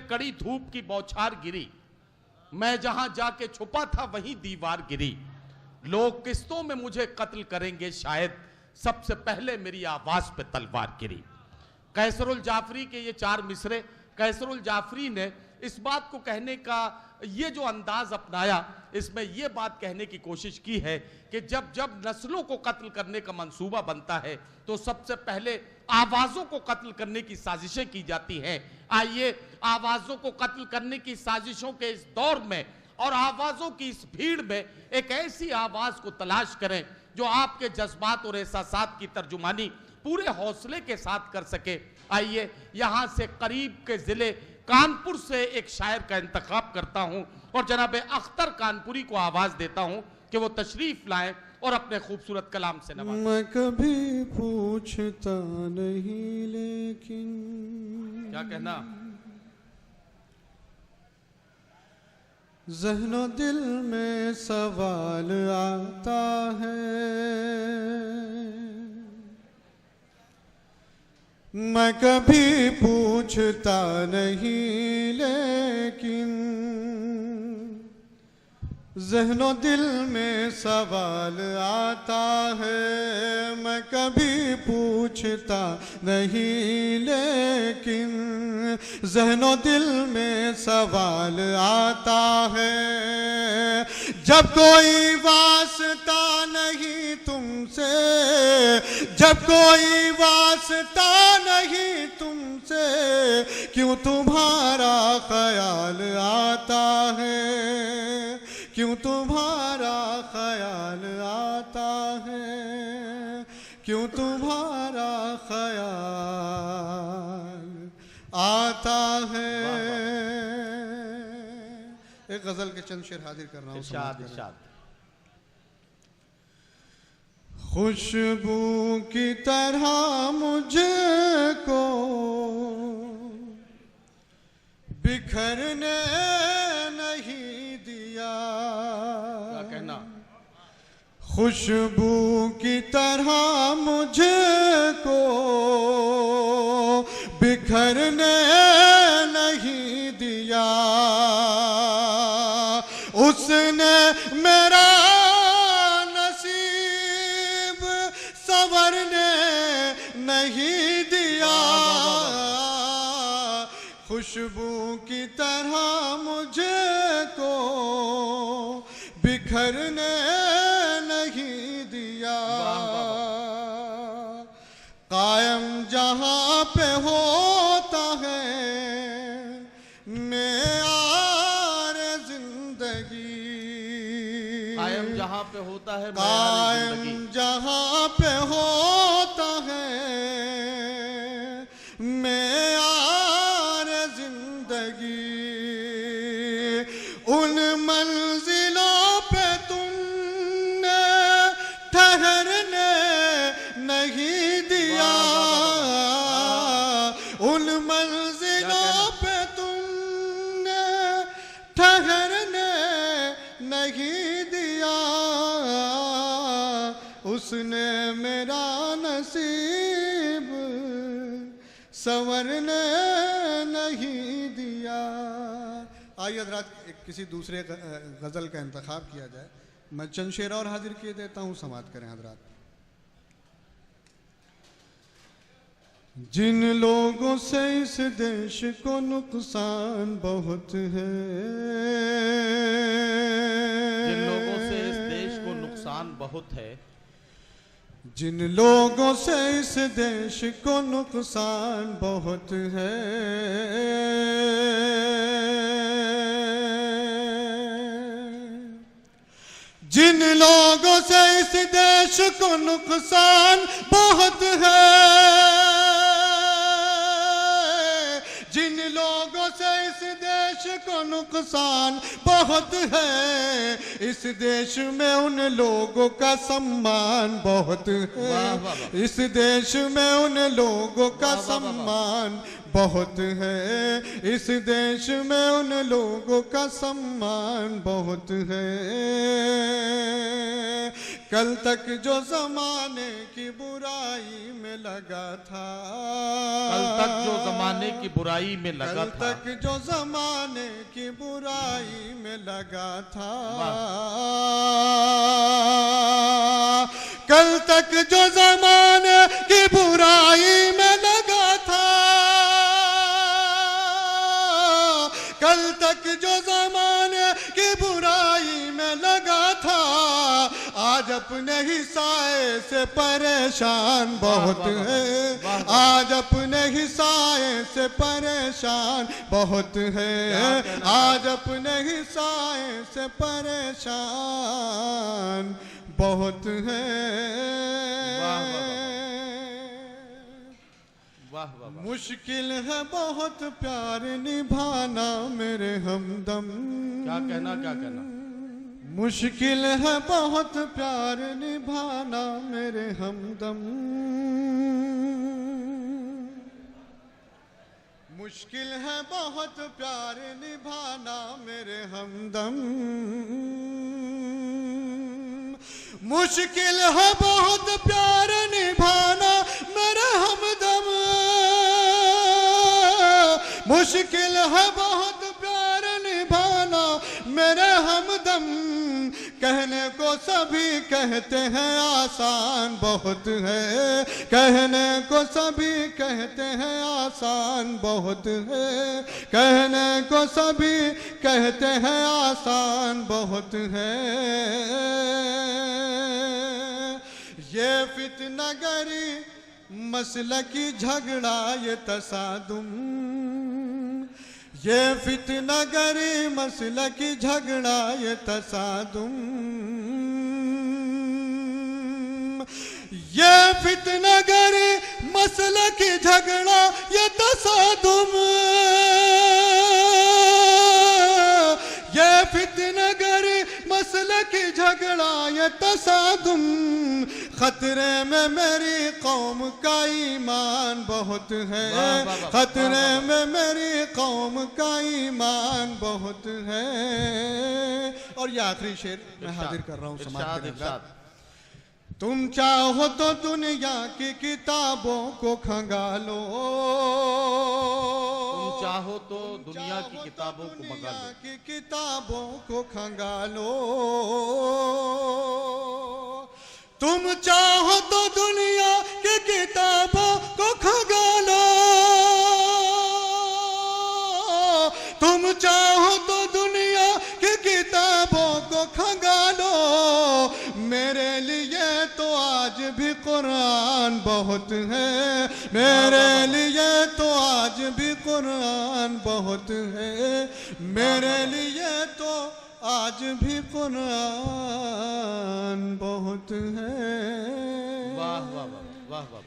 कड़ी धूप की बौछार गिरी, मैं जहां जाके छुपा था वहीं दीवार गिरी। लोग किस्तों में मुझे कत्ल करेंगे शायद, सबसे पहले मेरी आवाज पे तलवार गिरी। कैसरुल जाफरी के ये 4 मिसरे, कैसरुल जाफरी ने इस बात को कहने का ये जो अंदाज अपनाया, इसमें ये बात कहने की कोशिश की है कि जब जब नस्लों को कत्ल करने का मंसूबा बनता है तो सबसे पहले आवाजों को कत्ल करने की साजिशें की जाती हैं। आइए आवाजों को कत्ल करने की साजिशों के इस दौर में और आवाजों की इस भीड़ में एक ऐसी आवाज को तलाश करें जो आपके जज्बात और एहसासात की तर्जुमानी पूरे हौसले के साथ कर सके। आइए यहां से करीब के जिले कानपुर से एक शायर का इंतखाब करता हूं और जनाब अख्तर कानपुरी को आवाज देता हूं कि वो तशरीफ लाएं और अपने खूबसूरत कलाम से नवाजें। मैं कभी पूछता नहीं लेकिन क्या कहना, ज़हनो दिल में सवाल आता है, मैं कभी पूछता नहीं लेकिन ज़हनो दिल में सवाल आता है, मैं कभी पूछता नहीं लेकिन ज़हनो दिल में सवाल आता है। जब कोई वास्ता नहीं तुमसे, जब कोई वास्ता नहीं तुमसे, क्यों तुम्हारा ख्याल आता है, क्यों तुम्हारा ख्याल आता है, क्यों तुम्हारा ख्याल आता है। एक गजल के चंद शेर हाजिर कर रहा हूँ। इरशाद इरशाद। खुशबू की तरह मुझको बिखरने नहीं दिया, क्या कहना, खुशबू की तरह मुझको बिखरने नहीं दिया, उसने मेरा नसीब संवरने नहीं दिया, खुशबू की तरह मुझको बिखरने नहीं दिया। कायम जहां पे होता है मेयार जिंदगी, कायम जहां पे होता है कायम जहां पे होता है मेयार जिंदगी, उन मंजिलों पे तुमने ठहरने नहीं दिया, उन मंजिलों पे तुमने ठहरने नहीं दिया, उसने मेरा नसीब संवरने नहीं दिया। आइए हज़रात किसी दूसरे गज़ल का इंतखाब किया जाए। मैं चंद शेर और हाजिर किए देता हूँ, समाअत करें हज़रात। जिन लोगों से इस देश को नुकसान बहुत है, जिन लोगों से इस देश को नुकसान बहुत है, जिन लोगों से इस देश को नुकसान बहुत है, जिन लोगों से इस देश को नुकसान बहुत है, जिन लोगों से इस देश को नुकसान बहुत है, इस देश में उन लोगों का सम्मान बहुत है, इस देश में उन लोगों का सम्मान बहुत है, इस देश में उन लोगों का सम्मान बहुत है। कल तक जो जमाने की बुराई में लगा था, कल तक जो जमाने की बुराई में लगा कल था, तक जो जमाने की बुराई में लगा था, कल तक जो जमाने की बुराई में लगा था, कल तक जो जमाने की बुराई में लगा था, आज अपने ही साए से परेशान बहुत है, आज अपने ही साए से परेशान बहुत है, आज अपने ही साए से परेशान बहुत है। वाह वाह वाह। मुश्किल है बहुत प्यार निभाना मेरे हमदम। क्या कहना, क्या कहना? मुश्किल है बहुत प्यार निभाना मेरे हमदम, मुश्किल है बहुत प्यार निभाना मेरे हमदम, मुश्किल है बहुत प्यार निभाना मेरे हमदम, मुश्किल है बहुत प्यार निभाना मेरे हमदम। कहने को सभी कहते हैं आसान बहुत है, कहने को सभी कहते हैं आसान बहुत है, कहने को सभी कहते हैं आसान बहुत है। ये फितनागरी मसलकी झगड़ा ये तसादुम, ये फितनागरी मसलकी झगड़ा ये तसादुम, ये फितनागरी मसलकी झगड़ा ये तसादुम, ये फितनागरी मसलकी झगड़ा ये तसादुम। खतरे में मेरी कौम का ईमान बहुत है, खतरे में मेरी कौम का ईमान बहुत है। और ये आखिरी शेर मैं हाजिर कर रहा हूँ समाज के लिए। तुम चाहो तो दुनिया की किताबों को खंगालो, तुम चाहो तो दुनिया की किताबों को मंगा लो, की किताबों को खंगालो, तुम चाहो तो दुनिया की किताबों को खंगालो, तुम चाहो तो दुनिया की किताबों को खंगालो। मेरे लिए तो आज भी कुरान बहुत है, मेरे लिए तो आज भी कुरान बहुत है, मेरे लिए तो आज भी कुरान बहुत है। वाह वाह वाह वाह वाह।